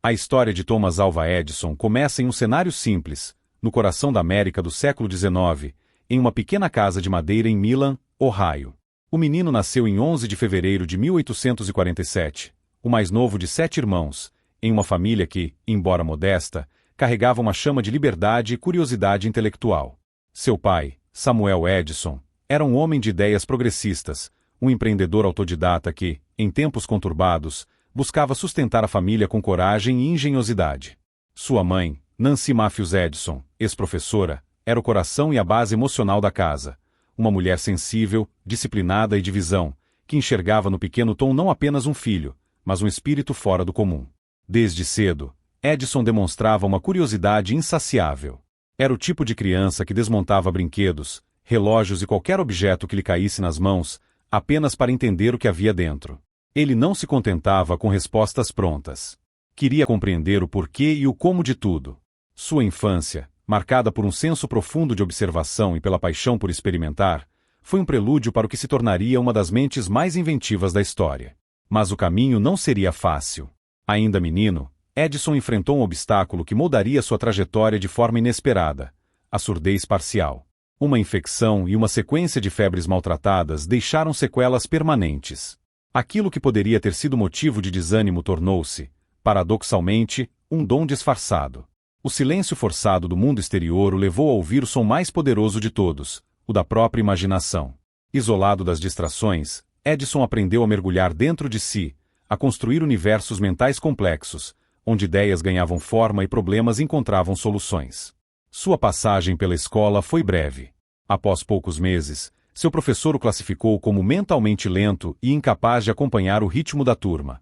A história de Thomas Alva Edison começa em um cenário simples, no coração da América do século XIX, em uma pequena casa de madeira em Milan, Ohio. O menino nasceu em 11 de fevereiro de 1847, o mais novo de 7 irmãos, em uma família que, embora modesta, carregava uma chama de liberdade e curiosidade intelectual. Seu pai, Samuel Edison, era um homem de ideias progressistas, um empreendedor autodidata que, em tempos conturbados, buscava sustentar a família com coragem e engenhosidade. Sua mãe, Nancy Matthews Edison, ex-professora, era o coração e a base emocional da casa, uma mulher sensível, disciplinada e de visão, que enxergava no pequeno Tom não apenas um filho, mas um espírito fora do comum. Desde cedo, Edison demonstrava uma curiosidade insaciável. Era o tipo de criança que desmontava brinquedos, relógios e qualquer objeto que lhe caísse nas mãos, apenas para entender o que havia dentro. Ele não se contentava com respostas prontas. Queria compreender o porquê e o como de tudo. Sua infância, marcada por um senso profundo de observação e pela paixão por experimentar, foi um prelúdio para o que se tornaria uma das mentes mais inventivas da história. Mas o caminho não seria fácil. Ainda menino, Edison enfrentou um obstáculo que moldaria sua trajetória de forma inesperada: a surdez parcial. Uma infecção e uma sequência de febres maltratadas deixaram sequelas permanentes. Aquilo que poderia ter sido motivo de desânimo tornou-se, paradoxalmente, um dom disfarçado. O silêncio forçado do mundo exterior o levou a ouvir o som mais poderoso de todos, o da própria imaginação. Isolado das distrações, Edison aprendeu a mergulhar dentro de si, a construir universos mentais complexos, onde ideias ganhavam forma e problemas encontravam soluções. Sua passagem pela escola foi breve. Após poucos meses, seu professor o classificou como mentalmente lento e incapaz de acompanhar o ritmo da turma.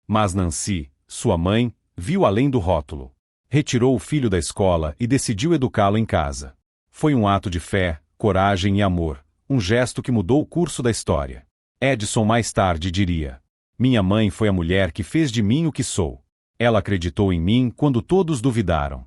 Mas Nancy, sua mãe, viu além do rótulo. Retirou o filho da escola e decidiu educá-lo em casa. Foi um ato de fé, coragem e amor, um gesto que mudou o curso da história. Edison mais tarde diria: "Minha mãe foi a mulher que fez de mim o que sou. Ela acreditou em mim quando todos duvidaram."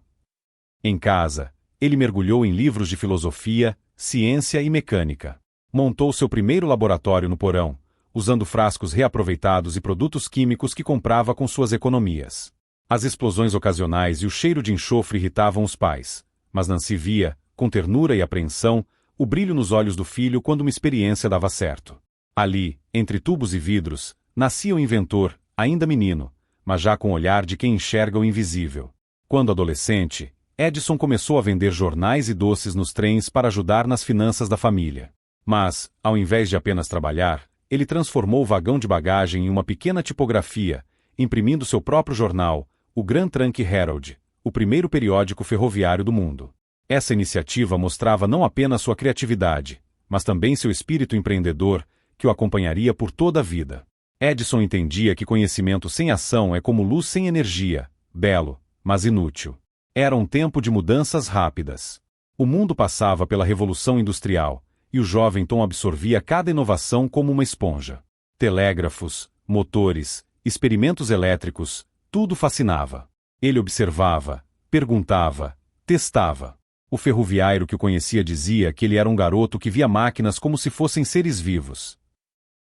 Em casa, ele mergulhou em livros de filosofia, ciência e mecânica. Montou seu primeiro laboratório no porão, usando frascos reaproveitados e produtos químicos que comprava com suas economias. As explosões ocasionais e o cheiro de enxofre irritavam os pais, mas Nancy via, com ternura e apreensão, o brilho nos olhos do filho quando uma experiência dava certo. Ali, entre tubos e vidros, nascia o inventor, ainda menino, mas já com o olhar de quem enxerga o invisível. Quando adolescente, Edison começou a vender jornais e doces nos trens para ajudar nas finanças da família. Mas, ao invés de apenas trabalhar, ele transformou o vagão de bagagem em uma pequena tipografia, imprimindo seu próprio jornal, o Grand Trunk Herald, o primeiro periódico ferroviário do mundo. Essa iniciativa mostrava não apenas sua criatividade, mas também seu espírito empreendedor, que o acompanharia por toda a vida. Edison entendia que conhecimento sem ação é como luz sem energia, belo, mas inútil. Era um tempo de mudanças rápidas. O mundo passava pela Revolução Industrial, e o jovem Tom absorvia cada inovação como uma esponja. Telégrafos, motores, experimentos elétricos, tudo fascinava. Ele observava, perguntava, testava. O ferroviário que o conhecia dizia que ele era um garoto que via máquinas como se fossem seres vivos.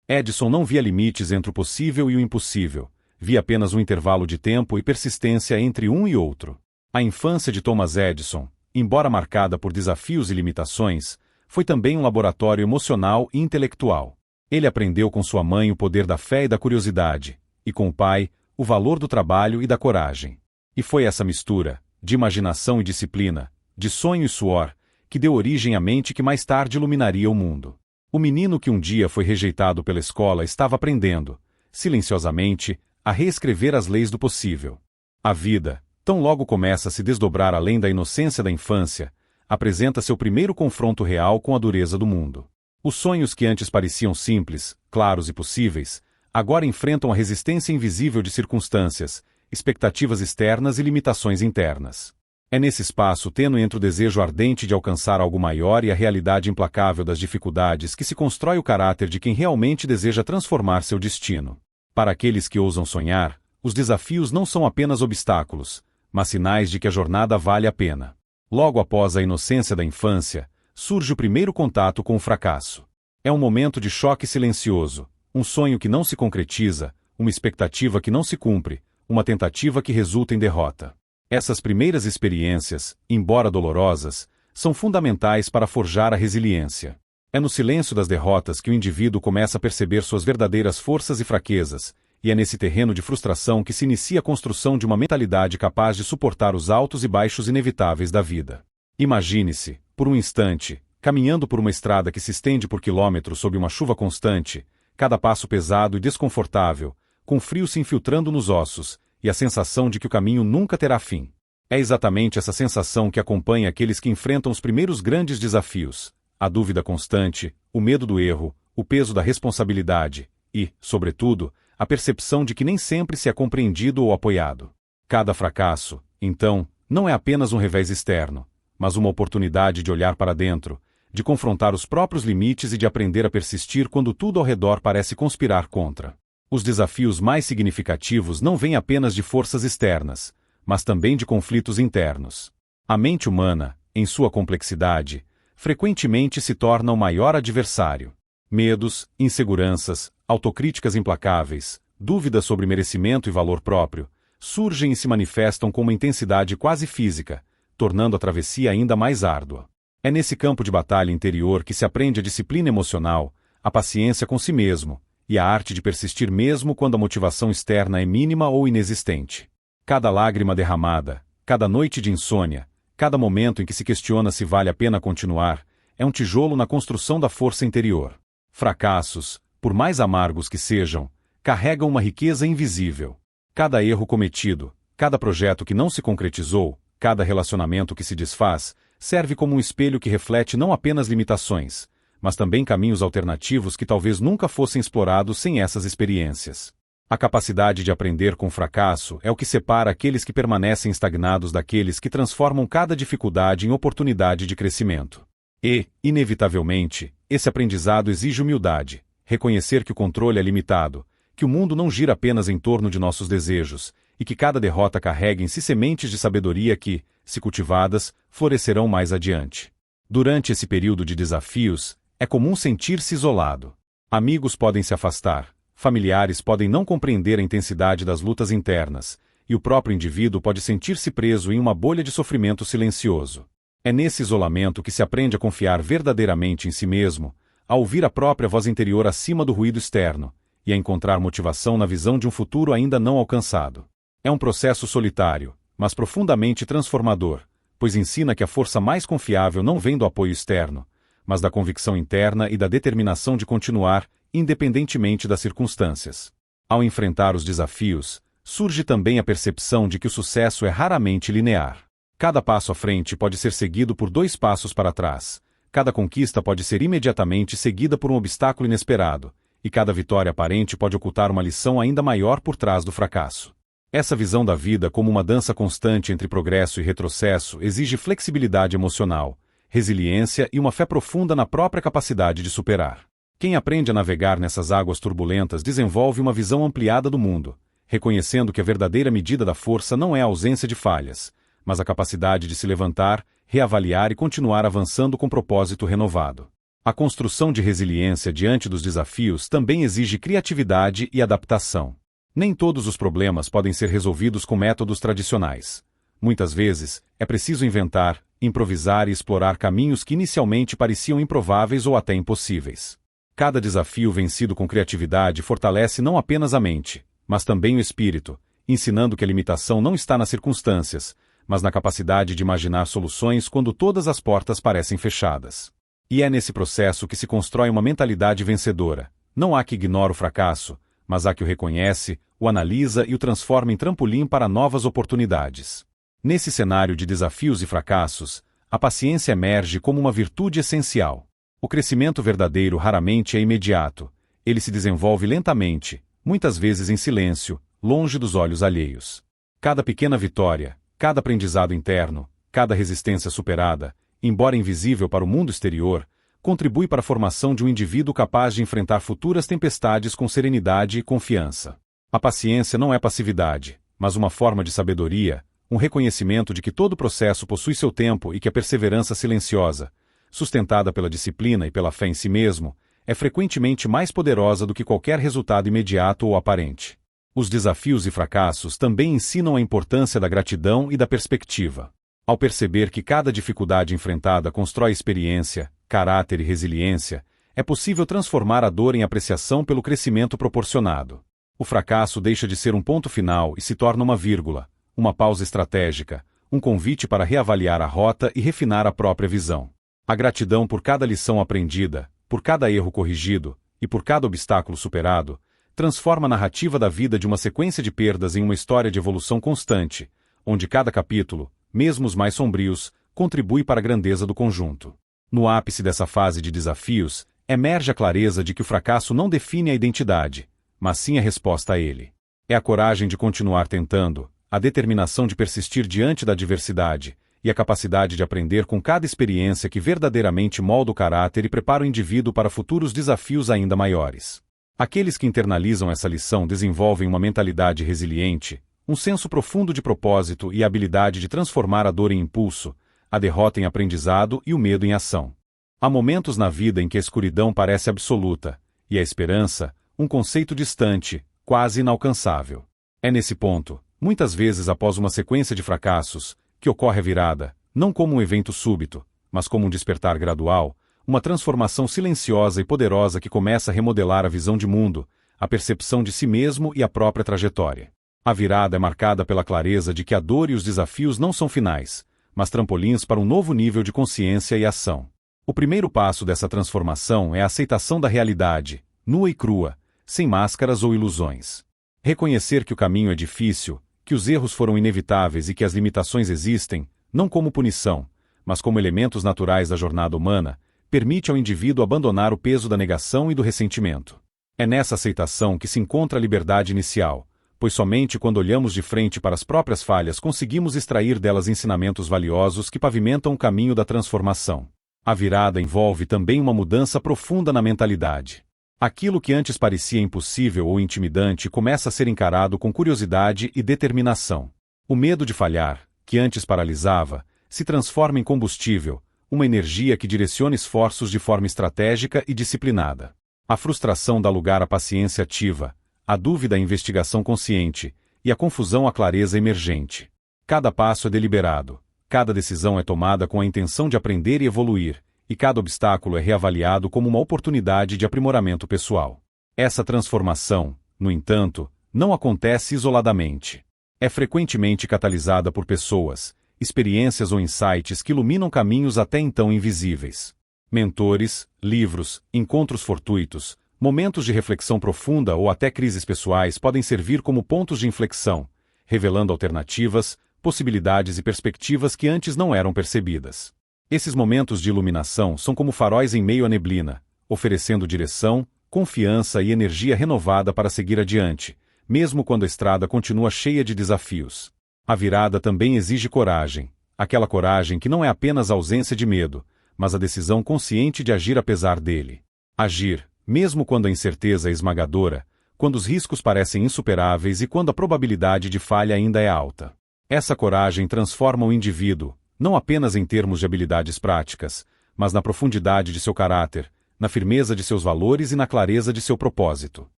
Edison não via limites entre o possível e o impossível, via apenas um intervalo de tempo e persistência entre um e outro. A infância de Thomas Edison, embora marcada por desafios e limitações, foi também um laboratório emocional e intelectual. Ele aprendeu com sua mãe o poder da fé e da curiosidade, e com o pai, o valor do trabalho e da coragem. E foi essa mistura, de imaginação e disciplina, de sonho e suor, que deu origem à mente que mais tarde iluminaria o mundo. O menino que um dia foi rejeitado pela escola estava aprendendo, silenciosamente, a reescrever as leis do possível. A vida, tão logo começa a se desdobrar além da inocência da infância, apresenta seu primeiro confronto real com a dureza do mundo. Os sonhos que antes pareciam simples, claros e possíveis, agora enfrentam a resistência invisível de circunstâncias, expectativas externas e limitações internas. É nesse espaço tênue entre o desejo ardente de alcançar algo maior e a realidade implacável das dificuldades que se constrói o caráter de quem realmente deseja transformar seu destino. Para aqueles que ousam sonhar, os desafios não são apenas obstáculos, mas sinais de que a jornada vale a pena. Logo após a inocência da infância, surge o primeiro contato com o fracasso. É um momento de choque silencioso, um sonho que não se concretiza, uma expectativa que não se cumpre, uma tentativa que resulta em derrota. Essas primeiras experiências, embora dolorosas, são fundamentais para forjar a resiliência. É no silêncio das derrotas que o indivíduo começa a perceber suas verdadeiras forças e fraquezas, e é nesse terreno de frustração que se inicia a construção de uma mentalidade capaz de suportar os altos e baixos inevitáveis da vida. Imagine-se, por um instante, caminhando por uma estrada que se estende por quilômetros sob uma chuva constante, cada passo pesado e desconfortável, com frio se infiltrando nos ossos, e a sensação de que o caminho nunca terá fim. É exatamente essa sensação que acompanha aqueles que enfrentam os primeiros grandes desafios: a dúvida constante, o medo do erro, o peso da responsabilidade e, sobretudo, a percepção de que nem sempre se é compreendido ou apoiado. Cada fracasso, então, não é apenas um revés externo, mas uma oportunidade de olhar para dentro, de confrontar os próprios limites e de aprender a persistir quando tudo ao redor parece conspirar contra. Os desafios mais significativos não vêm apenas de forças externas, mas também de conflitos internos. A mente humana, em sua complexidade, frequentemente se torna o maior adversário. Medos, inseguranças, autocríticas implacáveis, dúvidas sobre merecimento e valor próprio, surgem e se manifestam com uma intensidade quase física, tornando a travessia ainda mais árdua. É nesse campo de batalha interior que se aprende a disciplina emocional, a paciência com si mesmo, e a arte de persistir mesmo quando a motivação externa é mínima ou inexistente. Cada lágrima derramada, cada noite de insônia, cada momento em que se questiona se vale a pena continuar, é um tijolo na construção da força interior. Fracassos, por mais amargos que sejam, carregam uma riqueza invisível. Cada erro cometido, cada projeto que não se concretizou, cada relacionamento que se desfaz, serve como um espelho que reflete não apenas limitações, mas também caminhos alternativos que talvez nunca fossem explorados sem essas experiências. A capacidade de aprender com fracasso é o que separa aqueles que permanecem estagnados daqueles que transformam cada dificuldade em oportunidade de crescimento. E, inevitavelmente, esse aprendizado exige humildade, reconhecer que o controle é limitado, que o mundo não gira apenas em torno de nossos desejos, e que cada derrota carrega em si sementes de sabedoria que, se cultivadas, florescerão mais adiante. Durante esse período de desafios, é comum sentir-se isolado. Amigos podem se afastar, familiares podem não compreender a intensidade das lutas internas, e o próprio indivíduo pode sentir-se preso em uma bolha de sofrimento silencioso. É nesse isolamento que se aprende a confiar verdadeiramente em si mesmo, a ouvir a própria voz interior acima do ruído externo, e a encontrar motivação na visão de um futuro ainda não alcançado. É um processo solitário, mas profundamente transformador, pois ensina que a força mais confiável não vem do apoio externo, mas da convicção interna e da determinação de continuar, independentemente das circunstâncias. Ao enfrentar os desafios, surge também a percepção de que o sucesso é raramente linear. Cada passo à frente pode ser seguido por 2 passos para trás, cada conquista pode ser imediatamente seguida por um obstáculo inesperado, e cada vitória aparente pode ocultar uma lição ainda maior por trás do fracasso. Essa visão da vida como uma dança constante entre progresso e retrocesso exige flexibilidade emocional, resiliência e uma fé profunda na própria capacidade de superar. Quem aprende a navegar nessas águas turbulentas desenvolve uma visão ampliada do mundo, reconhecendo que a verdadeira medida da força não é a ausência de falhas, mas a capacidade de se levantar, reavaliar e continuar avançando com propósito renovado. A construção de resiliência diante dos desafios também exige criatividade e adaptação. Nem todos os problemas podem ser resolvidos com métodos tradicionais. Muitas vezes, é preciso inventar, improvisar e explorar caminhos que inicialmente pareciam improváveis ou até impossíveis. Cada desafio vencido com criatividade fortalece não apenas a mente, mas também o espírito, ensinando que a limitação não está nas circunstâncias, mas na capacidade de imaginar soluções quando todas as portas parecem fechadas. E é nesse processo que se constrói uma mentalidade vencedora. Não há que ignore o fracasso, mas há que o reconhece, o analisa e o transforma em trampolim para novas oportunidades. Nesse cenário de desafios e fracassos, a paciência emerge como uma virtude essencial. O crescimento verdadeiro raramente é imediato. Ele se desenvolve lentamente, muitas vezes em silêncio, longe dos olhos alheios. Cada pequena vitória, cada aprendizado interno, cada resistência superada, embora invisível para o mundo exterior, contribui para a formação de um indivíduo capaz de enfrentar futuras tempestades com serenidade e confiança. A paciência não é passividade, mas uma forma de sabedoria, um reconhecimento de que todo processo possui seu tempo e que a perseverança silenciosa, sustentada pela disciplina e pela fé em si mesmo, é frequentemente mais poderosa do que qualquer resultado imediato ou aparente. Os desafios e fracassos também ensinam a importância da gratidão e da perspectiva. Ao perceber que cada dificuldade enfrentada constrói experiência, caráter e resiliência, é possível transformar a dor em apreciação pelo crescimento proporcionado. O fracasso deixa de ser um ponto final e se torna uma vírgula, uma pausa estratégica, um convite para reavaliar a rota e refinar a própria visão. A gratidão por cada lição aprendida, por cada erro corrigido e por cada obstáculo superado, transforma a narrativa da vida de uma sequência de perdas em uma história de evolução constante, onde cada capítulo, mesmo os mais sombrios, contribui para a grandeza do conjunto. No ápice dessa fase de desafios, emerge a clareza de que o fracasso não define a identidade, mas sim a resposta a ele. É a coragem de continuar tentando, a determinação de persistir diante da adversidade, e a capacidade de aprender com cada experiência que verdadeiramente molda o caráter e prepara o indivíduo para futuros desafios ainda maiores. Aqueles que internalizam essa lição desenvolvem uma mentalidade resiliente, um senso profundo de propósito e a habilidade de transformar a dor em impulso, a derrota em aprendizado e o medo em ação. Há momentos na vida em que a escuridão parece absoluta, e a esperança, um conceito distante, quase inalcançável. É nesse ponto, muitas vezes após uma sequência de fracassos, que ocorre a virada, não como um evento súbito, mas como um despertar gradual, uma transformação silenciosa e poderosa que começa a remodelar a visão de mundo, a percepção de si mesmo e a própria trajetória. A virada é marcada pela clareza de que a dor e os desafios não são finais, mas trampolins para um novo nível de consciência e ação. O primeiro passo dessa transformação é a aceitação da realidade, nua e crua, sem máscaras ou ilusões. Reconhecer que o caminho é difícil, que os erros foram inevitáveis e que as limitações existem, não como punição, mas como elementos naturais da jornada humana, permite ao indivíduo abandonar o peso da negação e do ressentimento. É nessa aceitação que se encontra a liberdade inicial, pois somente quando olhamos de frente para as próprias falhas conseguimos extrair delas ensinamentos valiosos que pavimentam o caminho da transformação. A virada envolve também uma mudança profunda na mentalidade. Aquilo que antes parecia impossível ou intimidante começa a ser encarado com curiosidade e determinação. O medo de falhar, que antes paralisava, se transforma em combustível, uma energia que direciona esforços de forma estratégica e disciplinada. A frustração dá lugar à paciência ativa, a dúvida à investigação consciente, e a confusão à clareza emergente. Cada passo é deliberado, cada decisão é tomada com a intenção de aprender e evoluir, e cada obstáculo é reavaliado como uma oportunidade de aprimoramento pessoal. Essa transformação, no entanto, não acontece isoladamente. É frequentemente catalisada por pessoas, experiências ou insights que iluminam caminhos até então invisíveis. Mentores, livros, encontros fortuitos, momentos de reflexão profunda ou até crises pessoais podem servir como pontos de inflexão, revelando alternativas, possibilidades e perspectivas que antes não eram percebidas. Esses momentos de iluminação são como faróis em meio à neblina, oferecendo direção, confiança e energia renovada para seguir adiante, mesmo quando a estrada continua cheia de desafios. A virada também exige coragem, aquela coragem que não é apenas a ausência de medo, mas a decisão consciente de agir apesar dele. Agir, mesmo quando a incerteza é esmagadora, quando os riscos parecem insuperáveis e quando a probabilidade de falha ainda é alta. Essa coragem transforma o indivíduo, não apenas em termos de habilidades práticas, mas na profundidade de seu caráter, na firmeza de seus valores e na clareza de seu propósito.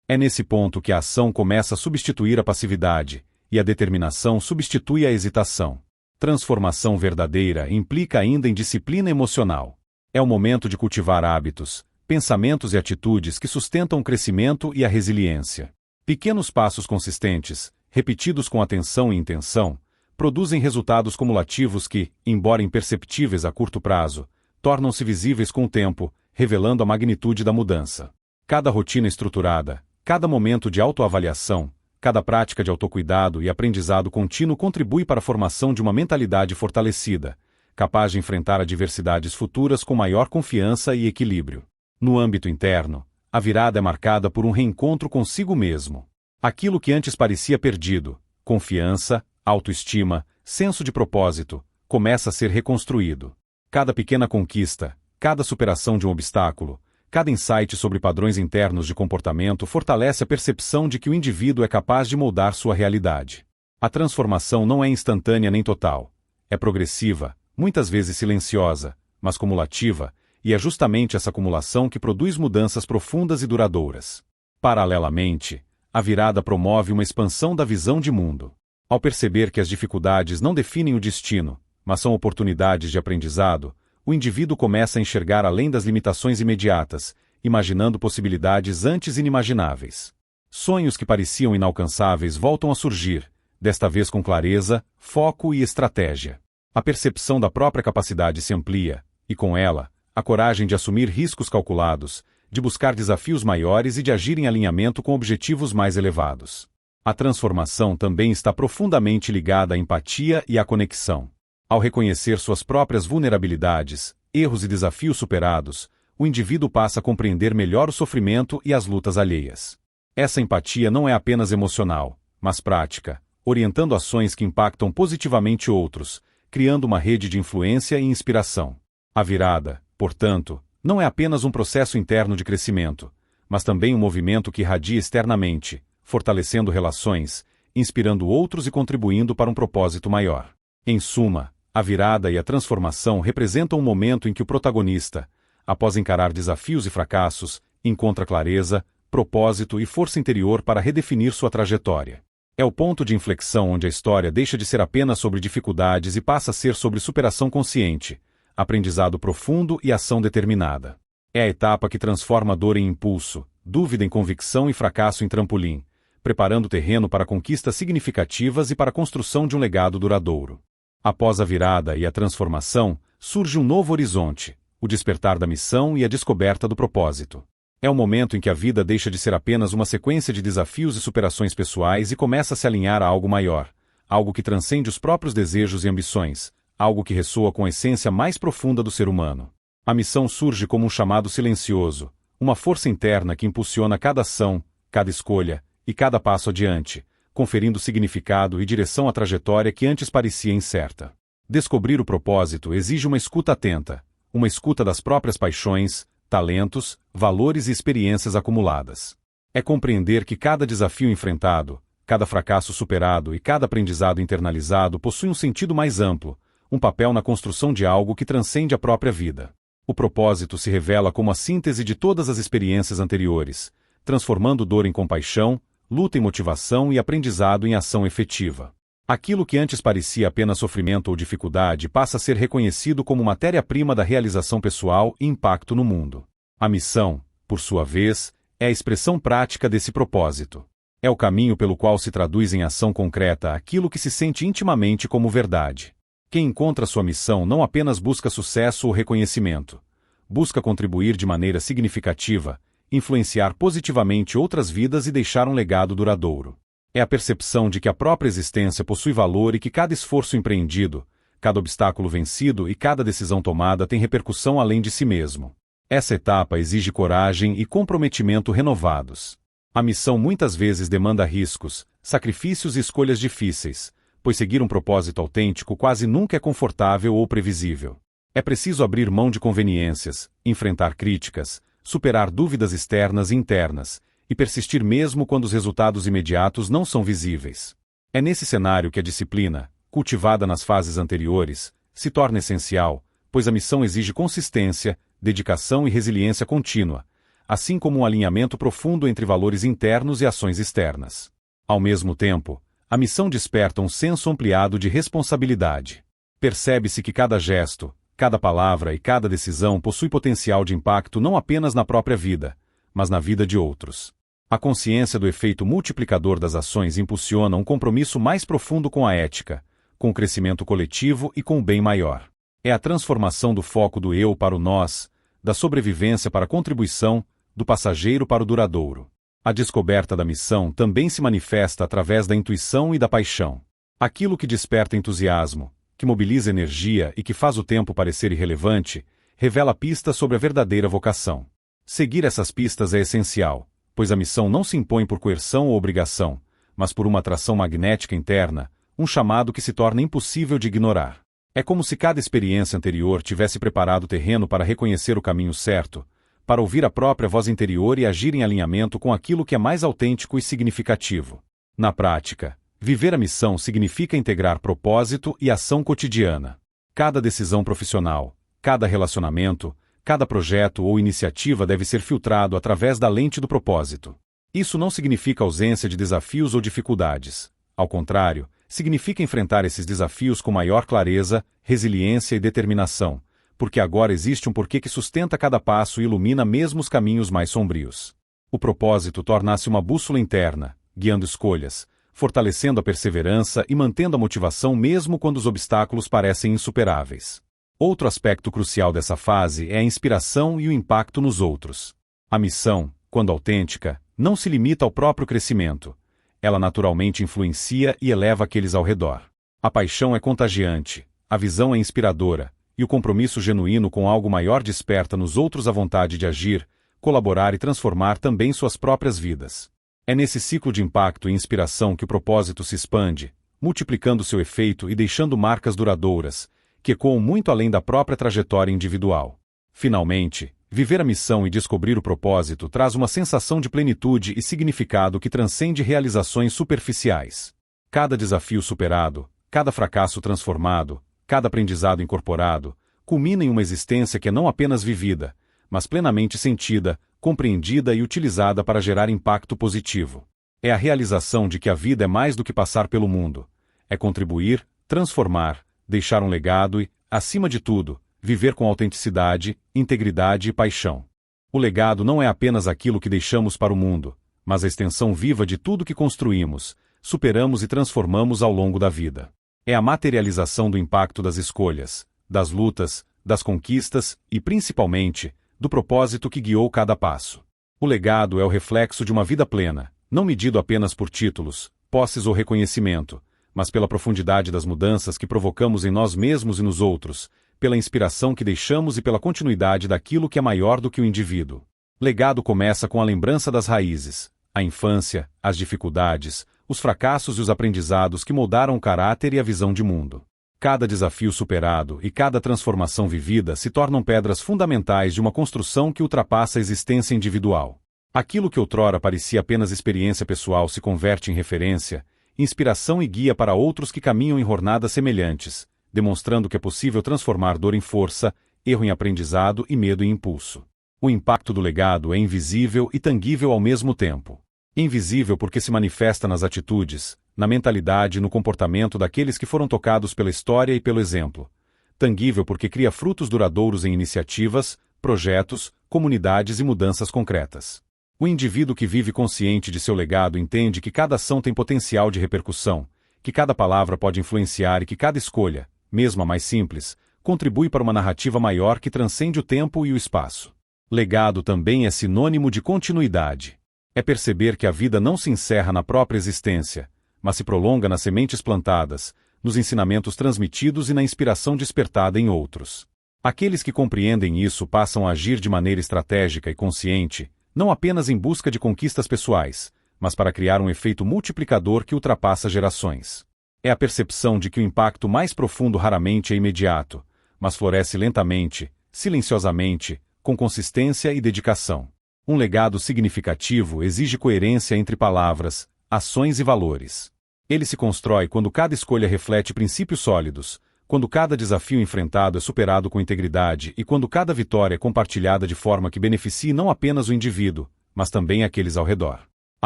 É nesse ponto que a ação começa a substituir a passividade, e a determinação substitui a hesitação. Transformação verdadeira implica ainda em disciplina emocional. É o momento de cultivar hábitos, pensamentos e atitudes que sustentam o crescimento e a resiliência. Pequenos passos consistentes, repetidos com atenção e intenção, produzem resultados cumulativos que, embora imperceptíveis a curto prazo, tornam-se visíveis com o tempo, revelando a magnitude da mudança. Cada rotina estruturada, cada momento de autoavaliação, cada prática de autocuidado e aprendizado contínuo contribui para a formação de uma mentalidade fortalecida, capaz de enfrentar adversidades futuras com maior confiança e equilíbrio. No âmbito interno, a virada é marcada por um reencontro consigo mesmo. Aquilo que antes parecia perdido, confiança, autoestima, senso de propósito, começa a ser reconstruído. Cada pequena conquista, cada superação de um obstáculo, cada insight sobre padrões internos de comportamento fortalece a percepção de que o indivíduo é capaz de moldar sua realidade. A transformação não é instantânea nem total. É progressiva, muitas vezes silenciosa, mas cumulativa, e é justamente essa acumulação que produz mudanças profundas e duradouras. Paralelamente, a virada promove uma expansão da visão de mundo. Ao perceber que as dificuldades não definem o destino, mas são oportunidades de aprendizado, o indivíduo começa a enxergar além das limitações imediatas, imaginando possibilidades antes inimagináveis. Sonhos que pareciam inalcançáveis voltam a surgir, desta vez com clareza, foco e estratégia. A percepção da própria capacidade se amplia, e com ela, a coragem de assumir riscos calculados, de buscar desafios maiores e de agir em alinhamento com objetivos mais elevados. A transformação também está profundamente ligada à empatia e à conexão. Ao reconhecer suas próprias vulnerabilidades, erros e desafios superados, o indivíduo passa a compreender melhor o sofrimento e as lutas alheias. Essa empatia não é apenas emocional, mas prática, orientando ações que impactam positivamente outros, criando uma rede de influência e inspiração. A virada, portanto, não é apenas um processo interno de crescimento, mas também um movimento que irradia externamente, fortalecendo relações, inspirando outros e contribuindo para um propósito maior. Em suma, a virada e a transformação representam um momento em que o protagonista, após encarar desafios e fracassos, encontra clareza, propósito e força interior para redefinir sua trajetória. É o ponto de inflexão onde a história deixa de ser apenas sobre dificuldades e passa a ser sobre superação consciente, aprendizado profundo e ação determinada. É a etapa que transforma dor em impulso, dúvida em convicção e fracasso em trampolim, preparando o terreno para conquistas significativas e para a construção de um legado duradouro. Após a virada e a transformação, surge um novo horizonte, o despertar da missão e a descoberta do propósito. É o momento em que a vida deixa de ser apenas uma sequência de desafios e superações pessoais e começa a se alinhar a algo maior, algo que transcende os próprios desejos e ambições, algo que ressoa com a essência mais profunda do ser humano. A missão surge como um chamado silencioso, uma força interna que impulsiona cada ação, cada escolha e cada passo adiante, conferindo significado e direção à trajetória que antes parecia incerta. Descobrir o propósito exige uma escuta atenta, uma escuta das próprias paixões, talentos, valores e experiências acumuladas. É compreender que cada desafio enfrentado, cada fracasso superado e cada aprendizado internalizado possui um sentido mais amplo, um papel na construção de algo que transcende a própria vida. O propósito se revela como a síntese de todas as experiências anteriores, transformando dor em compaixão, luta em motivação e aprendizado em ação efetiva. Aquilo que antes parecia apenas sofrimento ou dificuldade passa a ser reconhecido como matéria-prima da realização pessoal e impacto no mundo. A missão, por sua vez, é a expressão prática desse propósito. É o caminho pelo qual se traduz em ação concreta aquilo que se sente intimamente como verdade. Quem encontra sua missão não apenas busca sucesso ou reconhecimento, busca contribuir de maneira significativa, influenciar positivamente outras vidas e deixar um legado duradouro. É a percepção de que a própria existência possui valor e que cada esforço empreendido, cada obstáculo vencido e cada decisão tomada tem repercussão além de si mesmo. Essa etapa exige coragem e comprometimento renovados. A missão muitas vezes demanda riscos, sacrifícios e escolhas difíceis, pois seguir um propósito autêntico quase nunca é confortável ou previsível. É preciso abrir mão de conveniências, enfrentar críticas, superar dúvidas externas e internas, e persistir mesmo quando os resultados imediatos não são visíveis. É nesse cenário que a disciplina, cultivada nas fases anteriores, se torna essencial, pois a missão exige consistência, dedicação e resiliência contínua, assim como um alinhamento profundo entre valores internos e ações externas. Ao mesmo tempo, a missão desperta um senso ampliado de responsabilidade. Percebe-se que cada gesto, cada palavra e cada decisão possui potencial de impacto não apenas na própria vida, mas na vida de outros. A consciência do efeito multiplicador das ações impulsiona um compromisso mais profundo com a ética, com o crescimento coletivo e com o bem maior. É a transformação do foco do eu para o nós, da sobrevivência para a contribuição, do passageiro para o duradouro. A descoberta da missão também se manifesta através da intuição e da paixão. Aquilo que desperta entusiasmo, que mobiliza energia e que faz o tempo parecer irrelevante, revela pistas sobre a verdadeira vocação. Seguir essas pistas é essencial, pois a missão não se impõe por coerção ou obrigação, mas por uma atração magnética interna, um chamado que se torna impossível de ignorar. É como se cada experiência anterior tivesse preparado o terreno para reconhecer o caminho certo, para ouvir a própria voz interior e agir em alinhamento com aquilo que é mais autêntico e significativo. Na prática, viver a missão significa integrar propósito e ação cotidiana. Cada decisão profissional, cada relacionamento, cada projeto ou iniciativa deve ser filtrado através da lente do propósito. Isso não significa ausência de desafios ou dificuldades. Ao contrário, significa enfrentar esses desafios com maior clareza, resiliência e determinação, porque agora existe um porquê que sustenta cada passo e ilumina mesmo os caminhos mais sombrios. O propósito torna-se uma bússola interna, guiando escolhas, fortalecendo a perseverança e mantendo a motivação mesmo quando os obstáculos parecem insuperáveis. Outro aspecto crucial dessa fase é a inspiração e o impacto nos outros. A missão, quando autêntica, não se limita ao próprio crescimento. Ela naturalmente influencia e eleva aqueles ao redor. A paixão é contagiante, a visão é inspiradora, e o compromisso genuíno com algo maior desperta nos outros a vontade de agir, colaborar e transformar também suas próprias vidas. É nesse ciclo de impacto e inspiração que o propósito se expande, multiplicando seu efeito e deixando marcas duradouras, que ecoam muito além da própria trajetória individual. Finalmente, viver a missão e descobrir o propósito traz uma sensação de plenitude e significado que transcende realizações superficiais. Cada desafio superado, cada fracasso transformado, cada aprendizado incorporado, culmina em uma existência que é não apenas vivida, mas plenamente sentida, compreendida e utilizada para gerar impacto positivo. É a realização de que a vida é mais do que passar pelo mundo. É contribuir, transformar, deixar um legado e, acima de tudo, viver com autenticidade, integridade e paixão. O legado não é apenas aquilo que deixamos para o mundo, mas a extensão viva de tudo que construímos, superamos e transformamos ao longo da vida. É a materialização do impacto das escolhas, das lutas, das conquistas e, principalmente, do propósito que guiou cada passo. O legado é o reflexo de uma vida plena, não medido apenas por títulos, posses ou reconhecimento, mas pela profundidade das mudanças que provocamos em nós mesmos e nos outros, pela inspiração que deixamos e pela continuidade daquilo que é maior do que o indivíduo. Legado começa com a lembrança das raízes, a infância, as dificuldades, os fracassos e os aprendizados que moldaram o caráter e a visão de mundo. Cada desafio superado e cada transformação vivida se tornam pedras fundamentais de uma construção que ultrapassa a existência individual. Aquilo que outrora parecia apenas experiência pessoal se converte em referência, inspiração e guia para outros que caminham em jornadas semelhantes, demonstrando que é possível transformar dor em força, erro em aprendizado e medo em impulso. O impacto do legado é invisível e tangível ao mesmo tempo. Invisível porque se manifesta nas atitudes, na mentalidade e no comportamento daqueles que foram tocados pela história e pelo exemplo. Tangível porque cria frutos duradouros em iniciativas, projetos, comunidades e mudanças concretas. O indivíduo que vive consciente de seu legado entende que cada ação tem potencial de repercussão, que cada palavra pode influenciar e que cada escolha, mesmo a mais simples, contribui para uma narrativa maior que transcende o tempo e o espaço. Legado também é sinônimo de continuidade. É perceber que a vida não se encerra na própria existência, mas se prolonga nas sementes plantadas, nos ensinamentos transmitidos e na inspiração despertada em outros. Aqueles que compreendem isso passam a agir de maneira estratégica e consciente, não apenas em busca de conquistas pessoais, mas para criar um efeito multiplicador que ultrapassa gerações. É a percepção de que o impacto mais profundo raramente é imediato, mas floresce lentamente, silenciosamente, com consistência e dedicação. Um legado significativo exige coerência entre palavras, ações e valores. Ele se constrói quando cada escolha reflete princípios sólidos, quando cada desafio enfrentado é superado com integridade e quando cada vitória é compartilhada de forma que beneficie não apenas o indivíduo, mas também aqueles ao redor. A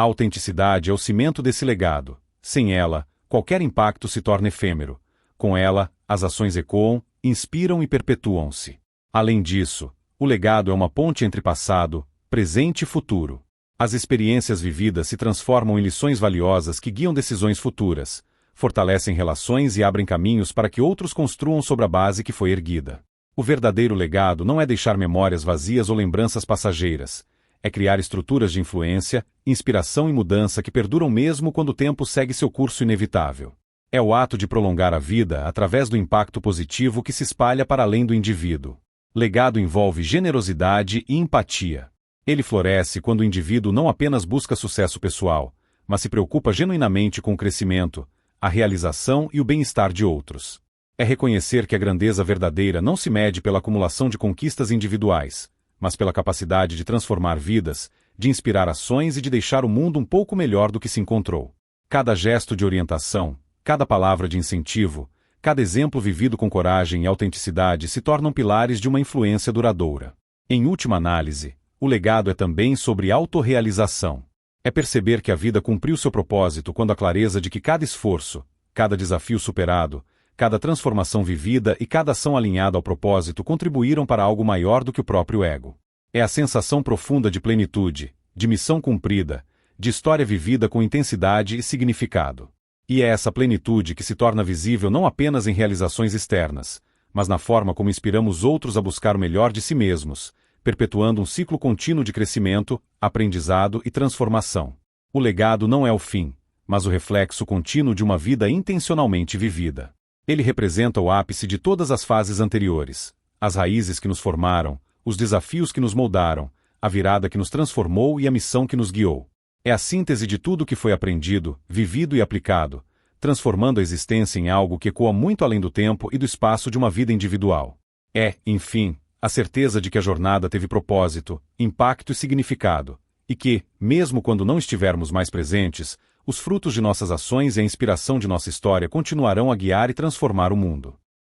autenticidade é o cimento desse legado. Sem ela, qualquer impacto se torna efêmero. Com ela, as ações ecoam, inspiram e perpetuam-se. Além disso, o legado é uma ponte entre passado, presente e futuro. As experiências vividas se transformam em lições valiosas que guiam decisões futuras, fortalecem relações e abrem caminhos para que outros construam sobre a base que foi erguida. O verdadeiro legado não é deixar memórias vazias ou lembranças passageiras, é criar estruturas de influência, inspiração e mudança que perduram mesmo quando o tempo segue seu curso inevitável. É o ato de prolongar a vida através do impacto positivo que se espalha para além do indivíduo. Legado envolve generosidade e empatia. Ele floresce quando o indivíduo não apenas busca sucesso pessoal, mas se preocupa genuinamente com o crescimento, a realização e o bem-estar de outros. É reconhecer que a grandeza verdadeira não se mede pela acumulação de conquistas individuais, mas pela capacidade de transformar vidas, de inspirar ações e de deixar o mundo um pouco melhor do que se encontrou. Cada gesto de orientação, cada palavra de incentivo, cada exemplo vivido com coragem e autenticidade se tornam pilares de uma influência duradoura. Em última análise, o legado é também sobre autorrealização. É perceber que a vida cumpriu seu propósito quando a clareza de que cada esforço, cada desafio superado, cada transformação vivida e cada ação alinhada ao propósito contribuíram para algo maior do que o próprio ego. É a sensação profunda de plenitude, de missão cumprida, de história vivida com intensidade e significado. E é essa plenitude que se torna visível não apenas em realizações externas, mas na forma como inspiramos outros a buscar o melhor de si mesmos, perpetuando um ciclo contínuo de crescimento, aprendizado e transformação. O legado não é o fim, mas o reflexo contínuo de uma vida intencionalmente vivida. Ele representa o ápice de todas as fases anteriores, as raízes que nos formaram, os desafios que nos moldaram, a virada que nos transformou e a missão que nos guiou. É a síntese de tudo que foi aprendido, vivido e aplicado, transformando a existência em algo que ecoa muito além do tempo e do espaço de uma vida individual. É, enfim, a certeza de que a jornada teve propósito, impacto e significado, e que, mesmo quando não estivermos mais presentes, os frutos de nossas ações e a inspiração de nossa história continuarão a guiar e transformar o mundo.